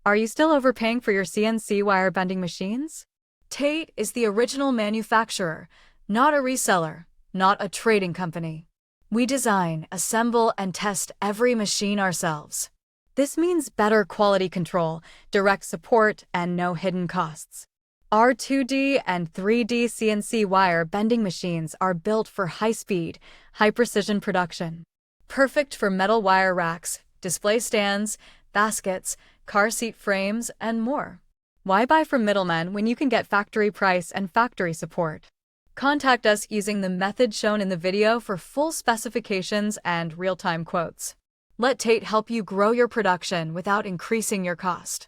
Are you still overpaying for your CNC wire bending machines? TATE is the original manufacturer, not a reseller, not a trading company. We design, assemble, and test every machine ourselves. This means better quality control, direct support, and no hidden costs. Our 2D and 3D CNC wire bending machines are built for high-speed, high-precision production. Perfect for metal wire racks, display stands, baskets, car seat frames, and more. Why buy from middlemen when you can get factory price and factory support? Contact us using the method shown in the video for full specifications and real-time quotes. Let TATE help you grow your production without increasing your cost.